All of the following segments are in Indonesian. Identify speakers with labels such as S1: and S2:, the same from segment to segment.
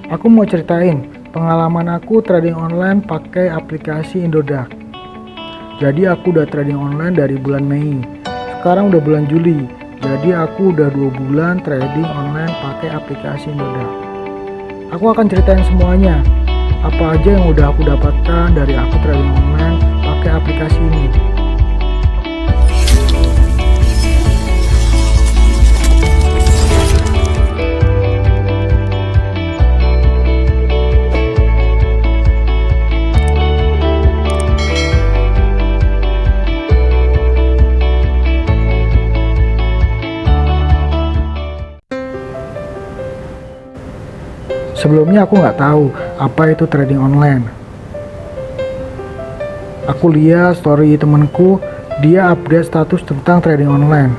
S1: Aku mau ceritain pengalaman aku trading online pakai aplikasi Indodax. Jadi aku udah trading online dari bulan Mei. Sekarang udah bulan Juli. Jadi aku udah 2 bulan trading online pakai aplikasi Indodax. Aku akan ceritain semuanya. Apa aja yang udah aku dapatkan dari aku trading online pakai aplikasi ini. Sebelumnya aku nggak tahu apa itu trading online. Aku lihat story temanku, dia update status tentang trading online.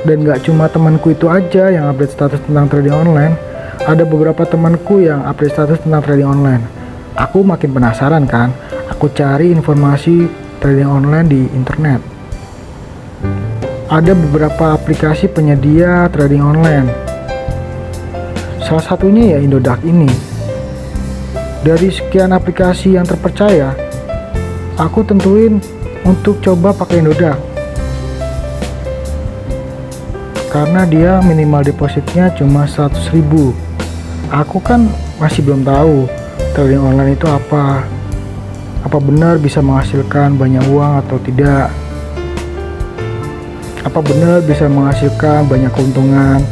S1: Dan nggak cuma temanku itu aja yang update status tentang trading online, ada beberapa temanku yang update status tentang trading online. Aku makin penasaran kan, aku cari informasi trading online di internet. Ada beberapa aplikasi penyedia trading online. Salah satunya ya Indodax ini. Dari sekian aplikasi yang terpercaya, aku tentuin untuk coba pakai Indodax. Karena dia minimal depositnya cuma 100.000. Aku kan masih belum tahu trading online itu apa. Apa benar bisa menghasilkan banyak uang atau tidak? Apa benar bisa menghasilkan banyak keuntungan?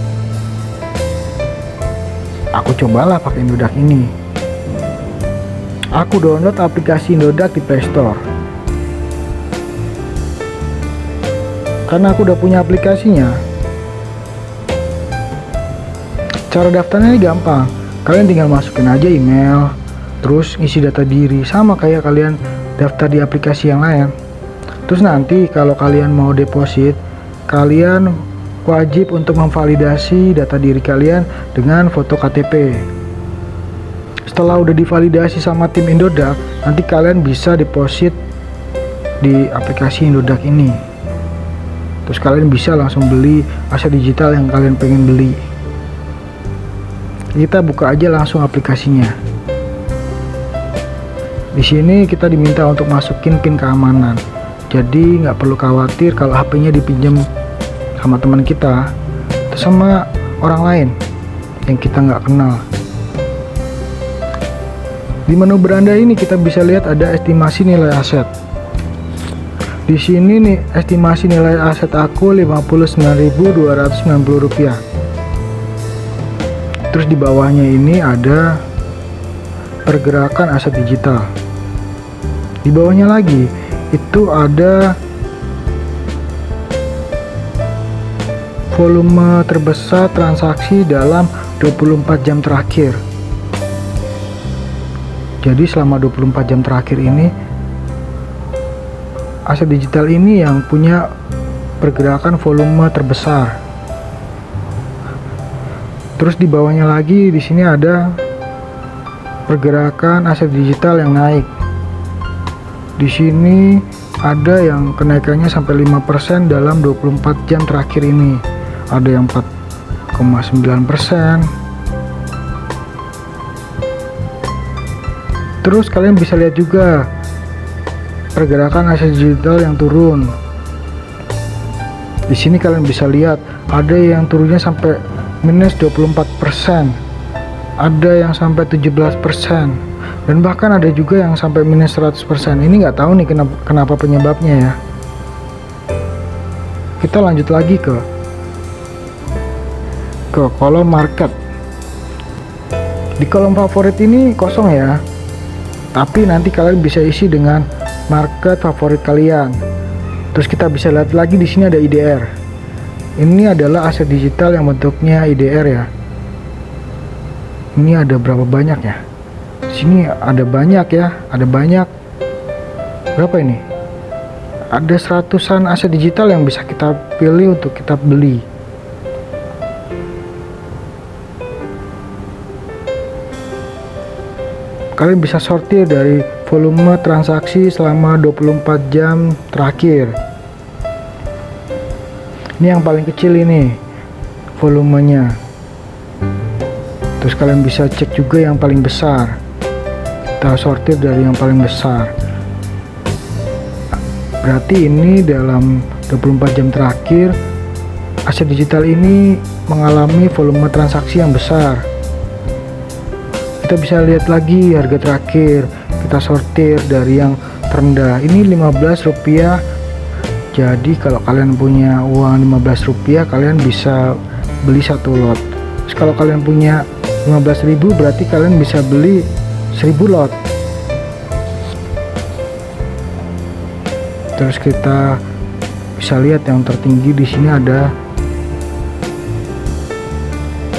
S1: Aku cobalah pakai Indodax ini. Aku download aplikasi Indodax di Play Store. Karena aku udah punya aplikasinya. Cara daftarnya ini gampang. Kalian tinggal masukin aja email, terus isi data diri sama kayak kalian daftar di aplikasi yang lain. Terus nanti kalau kalian mau deposit, kalian wajib untuk memvalidasi data diri kalian dengan foto KTP. Setelah udah divalidasi sama tim Indodax, nanti kalian bisa deposit di aplikasi Indodax ini. Terus kalian bisa langsung beli aset digital yang kalian pengen beli. Kita buka aja langsung aplikasinya. Di sini kita diminta untuk masukin PIN keamanan. Jadi nggak perlu khawatir kalau HP-nya dipinjam sama teman kita atau sama orang lain yang kita nggak kenal. Di menu beranda ini kita bisa lihat ada estimasi nilai aset. Di sini nih estimasi nilai aset aku Rp59.290. Terus di bawahnya ini ada pergerakan aset digital. Di bawahnya lagi itu ada volume terbesar transaksi dalam 24 jam terakhir. Jadi selama 24 jam terakhir ini, aset digital ini yang punya pergerakan volume terbesar. Terus di bawahnya lagi di sini ada pergerakan aset digital yang naik. Di sini ada yang kenaikannya sampai 5% dalam 24 jam terakhir ini. Ada yang 4,9%. Terus kalian bisa lihat juga pergerakan aset digital yang turun. Di sini kalian bisa lihat ada yang turunnya sampai minus 24%, ada yang sampai 17%, dan bahkan ada juga yang sampai minus 100%. Ini nggak tahu nih kenapa penyebabnya ya. Kita lanjut lagi ke kolom market. Di kolom favorit ini kosong ya, tapi nanti kalian bisa isi dengan market favorit kalian. Terus kita bisa lihat lagi di sini ada IDR. Ini adalah aset digital yang bentuknya IDR ya. Ini ada berapa banyak ya? Di sini ada banyak ya, ada banyak. Berapa ini? Ada seratusan aset digital yang bisa kita pilih untuk kita beli. Kalian bisa sortir dari volume transaksi selama 24 jam terakhir. Ini yang paling kecil ini volumenya. Terus kalian bisa cek juga yang paling besar. Kita sortir dari yang paling besar. Berarti ini dalam 24 jam terakhir aset digital ini mengalami volume transaksi yang besar. Kita bisa lihat lagi harga terakhir. Kita sortir dari yang terendah. Ini Rp15. Jadi kalau kalian punya uang Rp15, kalian bisa beli satu lot. Terus kalau kalian punya 15.000, berarti kalian bisa beli 1000 lot. Terus kita bisa lihat yang tertinggi di sini ada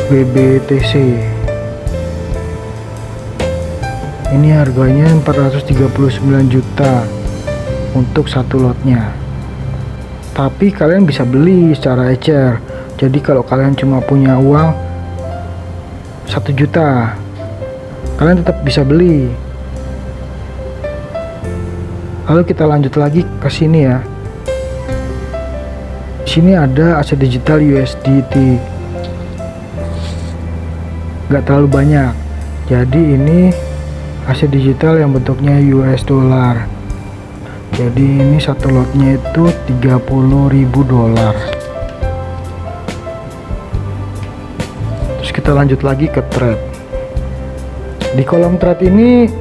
S1: BBTC. Ini harganya 439 juta untuk satu lotnya. Tapi kalian bisa beli secara ecer. Jadi kalau kalian cuma punya uang 1 juta, kalian tetap bisa beli. Lalu kita lanjut lagi ke sini ya. Di sini ada aset digital USDT. Nggak terlalu banyak. Jadi ini aset digital yang bentuknya US dollar. Jadi ini satu lotnya itu $30.000. Kita lanjut lagi ke trade. Di kolom trade ini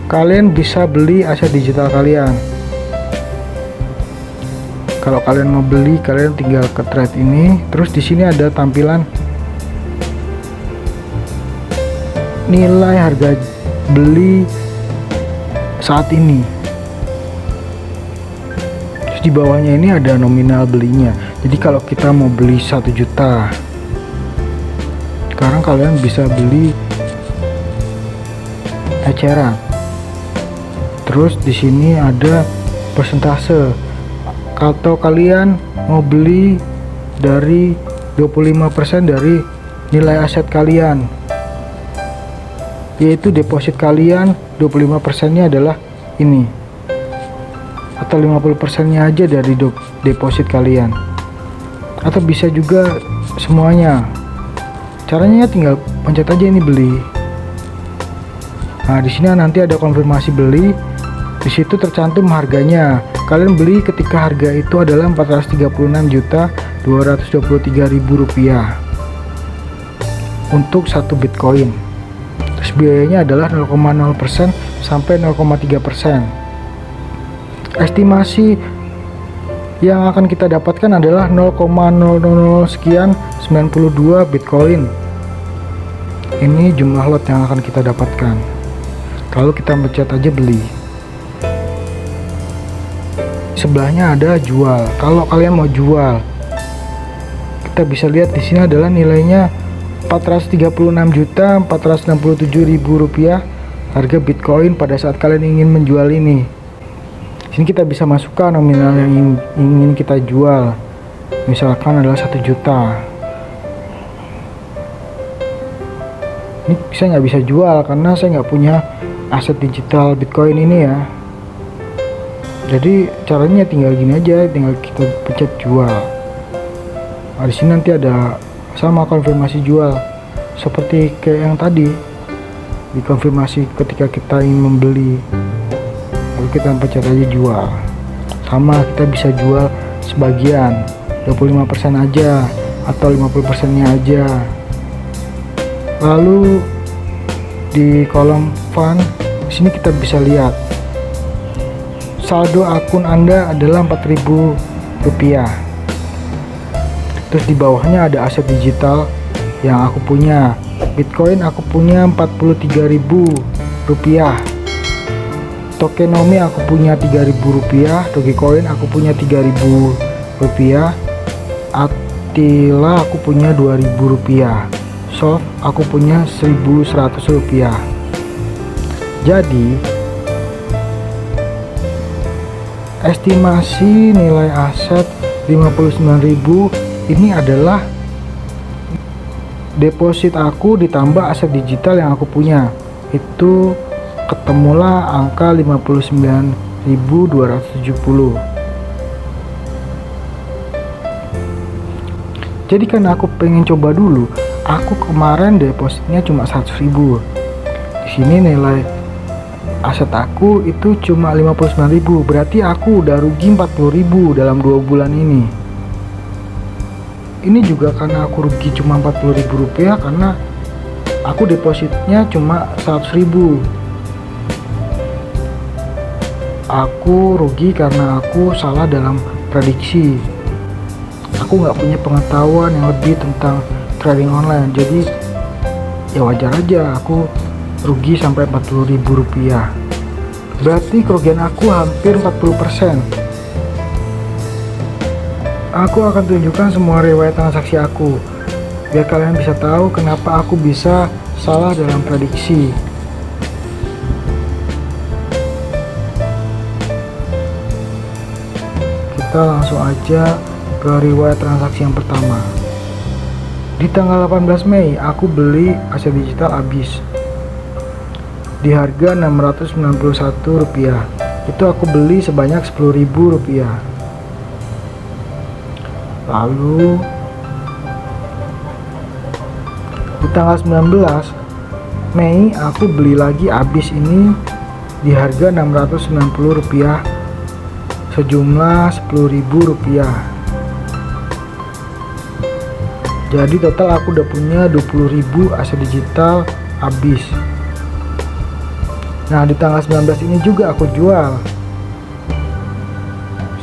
S1: kalian bisa beli aset digital kalian. Kalau kalian mau beli, kalian tinggal ke trade ini. Terus di sini ada tampilan nilai harga beli saat ini. Terus di bawahnya ini ada nominal belinya. Jadi kalau kita mau beli 1 juta, sekarang kalian bisa beli eceran. Terus di sini ada persentase. Kalau kalian mau beli dari 25% dari nilai aset kalian, yaitu deposit kalian 25%-nya adalah ini, atau 50%-nya aja dari deposit kalian, atau bisa juga semuanya. Caranya tinggal pencet aja ini beli. Nah, di sini nanti ada konfirmasi beli. Di situ tercantum harganya. Kalian beli ketika harga itu adalah Rp436.223.000 untuk satu Bitcoin. Terus biayanya adalah 0,0% sampai 0,3%. Estimasi yang akan kita dapatkan adalah 0,000 sekian 92 Bitcoin. Ini jumlah lot yang akan kita dapatkan. Lalu kita pencet aja beli. Sebelahnya ada jual. Kalau kalian mau jual, kita bisa lihat di sini adalah nilainya Rp436.467.000 harga Bitcoin pada saat kalian ingin menjual ini. Di sini kita bisa masukkan nominal yang ingin kita jual. Misalkan adalah 1 juta. Ini saya nggak bisa jual karena saya nggak punya aset digital Bitcoin ini ya. Jadi caranya tinggal gini aja, tinggal kita pencet jual. Nah, di sini nanti ada sama konfirmasi jual seperti kayak yang tadi, dikonfirmasi ketika kita ingin membeli. Lalu kita pencet aja jual. Sama, kita bisa jual sebagian, 25% aja atau 50%-nya aja. Lalu di kolom fund sini kita bisa lihat saldo akun Anda adalah Rp4.000. Terus di bawahnya ada aset digital yang aku punya. Bitcoin aku punya Rp43.000. Tokenomics aku punya Rp3.000. Dogecoin aku punya Rp3.000. Attila aku punya Rp2.000. Soft aku punya Rp1.100. Jadi estimasi nilai aset 59.000 ini adalah deposit aku ditambah aset digital yang aku punya. Itu ketemulah angka 59.270. Jadi karena aku pengen coba dulu, aku kemarin depositnya cuma 100.000. Di sini nilai aset aku itu cuma 59.000, berarti aku udah rugi 40.000 dalam 2 bulan ini. Ini juga karena aku rugi cuma 40.000 rupiah karena aku depositnya cuma 100.000. Aku rugi karena aku salah dalam prediksi. Aku nggak punya pengetahuan yang lebih tentang trading online, jadi ya wajar aja aku rugi sampai 40.000 rupiah. Berarti kerugian aku hampir 40%. Aku akan tunjukkan semua riwayat transaksi aku biar kalian bisa tahu kenapa aku bisa salah dalam prediksi. Kita langsung aja ke riwayat transaksi yang pertama. Di tanggal 18 Mei aku beli aset digital habis di harga Rp691. Itu aku beli sebanyak Rp10.000. Lalu di tanggal 19 Mei aku beli lagi habis ini di harga Rp690 sejumlah Rp10.000. Jadi total aku udah punya 20.000 aset digital habis. Nah, di tanggal 19 ini juga aku jual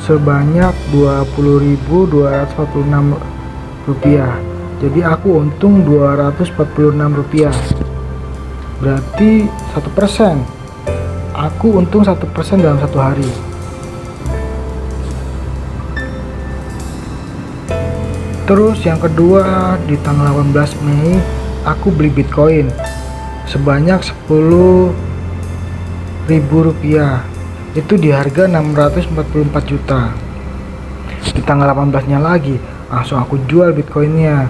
S1: sebanyak Rp20.246. Jadi aku untung Rp246. Berarti 1%. Aku untung 1% dalam 1 hari. Terus yang kedua, di tanggal 18 Mei aku beli Bitcoin sebanyak Rp10.000. Itu di harga 644 juta. Di tanggal 18 nya lagi langsung aku jual Bitcoinnya.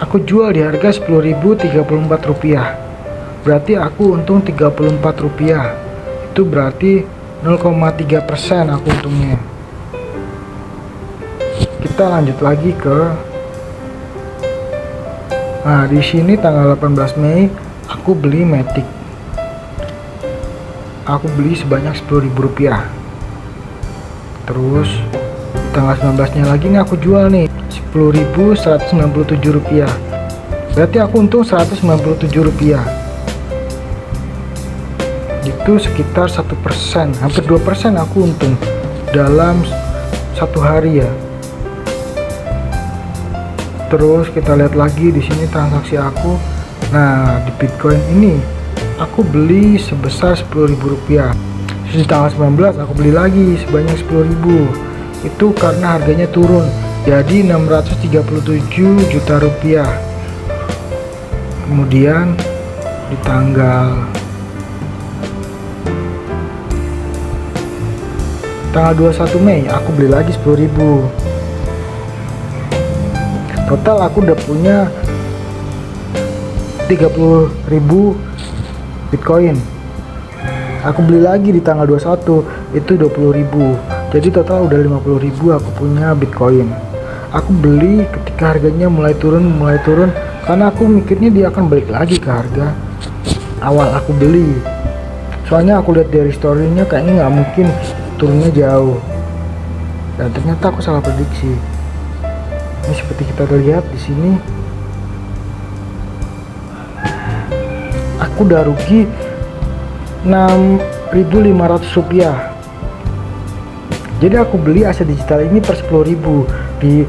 S1: Aku jual di harga Rp10.034. Berarti aku untung Rp34. Itu berarti 0,3% aku untungnya. Kita lanjut lagi ke, nah di sini tanggal 18 Mei aku beli Matic. Aku beli sebanyak Rp10.000. Terus tanggal 19 nya lagi nih aku jual nih Rp10.197. Berarti aku untung Rp197. Itu sekitar 1%, hampir 2% aku untung dalam 1 hari ya. Terus kita lihat lagi di sini transaksi aku. Nah, di Bitcoin ini aku beli sebesar Rp10.000. Di tanggal 19 aku beli lagi sebanyak Rp10.000. Itu karena harganya turun jadi Rp637 juta. Kemudian di tanggal 21 Mei aku beli lagi Rp10.000. Total aku udah punya 30.000 Bitcoin. Aku beli lagi di tanggal 21 itu 20.000. Jadi total udah 50.000 aku punya Bitcoin. Aku beli ketika harganya mulai turun karena aku mikirnya dia akan balik lagi ke harga awal aku beli. Soalnya aku lihat dari story-nya kayaknya nggak mungkin turunnya jauh. Dan ternyata aku salah prediksi. Ini seperti kita lihat di sini, aku udah rugi Rp6.500. Jadi aku beli aset digital ini per 10.000. Di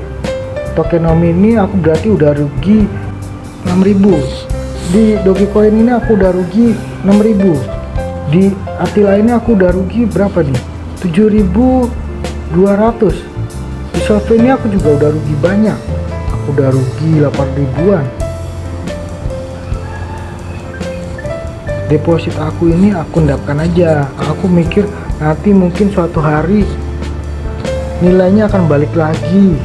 S1: Tokenomics ini aku berarti udah rugi 6.000. Di Dogecoin ini aku udah rugi 6.000. Di Attila ini aku udah rugi berapa nih? 7.200. Di Solve ini aku juga udah rugi banyak. Aku udah rugi 8.000-an. Deposit aku ini aku endapkan aja. Aku mikir nanti mungkin suatu hari nilainya akan balik lagi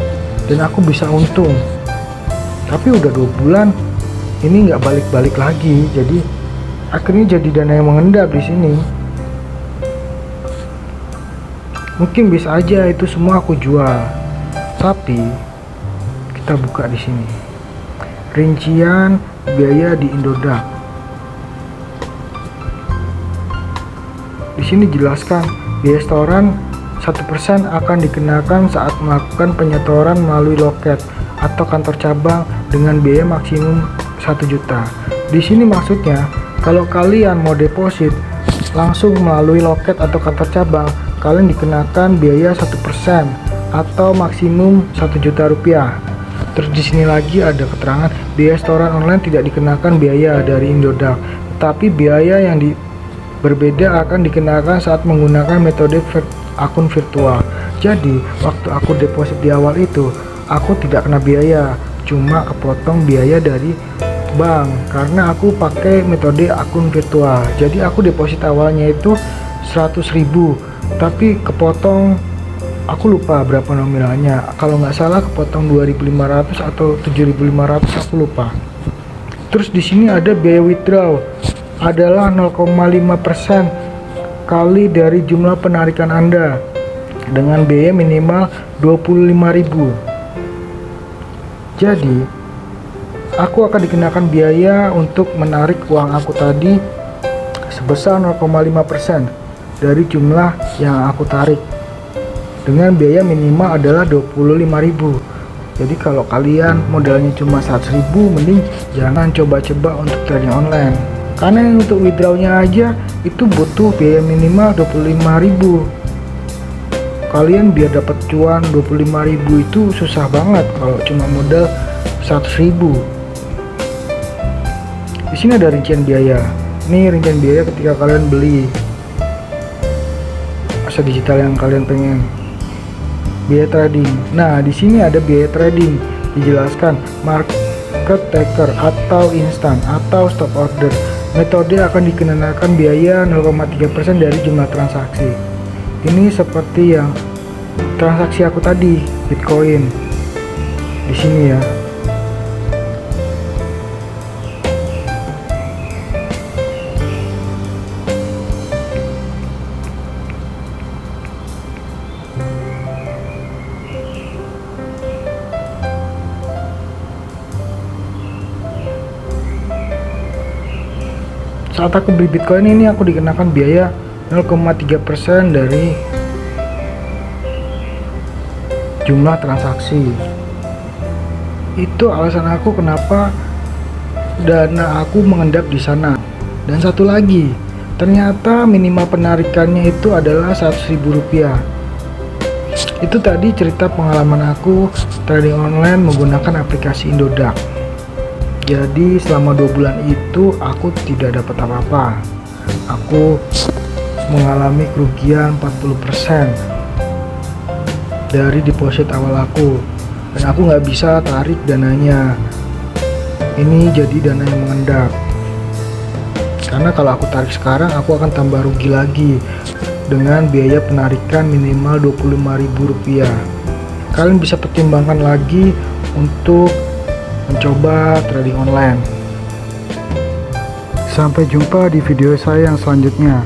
S1: dan aku bisa untung. Tapi udah 2 bulan ini nggak balik-balik lagi. Jadi akhirnya jadi dana yang mengendap di sini. Mungkin bisa aja itu semua aku jual, tapi Kita buka di sini. Rincian biaya di Indodax. Di sini jelaskan biaya setoran 1% akan dikenakan saat melakukan penyetoran melalui loket atau kantor cabang dengan biaya maksimum 1 juta. Di sini maksudnya kalau kalian mau deposit langsung melalui loket atau kantor cabang, kalian dikenakan biaya 1% atau maksimum 1 juta rupiah. Terus di sini lagi ada keterangan biaya setoran online tidak dikenakan biaya dari Indodax, tetapi biaya yang berbeda akan dikenakan saat menggunakan metode akun virtual. Jadi waktu aku deposit di awal itu aku tidak kena biaya, cuma kepotong biaya dari bank karena aku pakai metode akun virtual. Jadi aku deposit awalnya itu 100.000, tapi kepotong, aku lupa berapa nominalnya, kalau nggak salah kepotong 2.500 atau 7.500, aku lupa. Terus di sini ada biaya withdraw adalah 0,5% kali dari jumlah penarikan Anda dengan biaya minimal 25.000. Jadi aku akan dikenakan biaya untuk menarik uang aku tadi sebesar 0,5% dari jumlah yang aku tarik dengan biaya minimal adalah 25.000. Jadi kalau kalian modalnya cuma 100.000, mending jangan coba-coba untuk trading online, karena yang untuk withdrawnya aja itu butuh biaya minimal 25.000. Kalian biar dapat cuan 25.000 itu susah banget kalau cuma modal 100.000. Di sini ada rincian biaya. Ini rincian biaya ketika kalian beli aset digital yang kalian pengen. Biaya trading. Nah, di sini ada biaya trading. Dijelaskan market taker atau instan atau stop order. Metode akan dikenakan biaya 0,3% dari jumlah transaksi. Ini seperti yang transaksi aku tadi, Bitcoin. Di sini ya. Saat aku beli Bitcoin ini aku dikenakan biaya 0,3% dari jumlah transaksi. Itu alasan aku kenapa dana aku mengendap di sana. Dan satu lagi, ternyata minimal penarikannya itu adalah 100.000 rupiah. Itu tadi cerita pengalaman aku trading online menggunakan aplikasi Indodax. Jadi selama 2 bulan itu aku tidak dapat apa-apa. Aku mengalami kerugian 40% dari deposit awal aku, dan aku nggak bisa tarik dananya. Ini jadi dana yang mengendap, karena kalau aku tarik sekarang aku akan tambah rugi lagi dengan biaya penarikan minimal 25.000 rupiah. Kalian bisa pertimbangkan lagi untuk mencoba trading online. Sampai jumpa di video saya yang selanjutnya.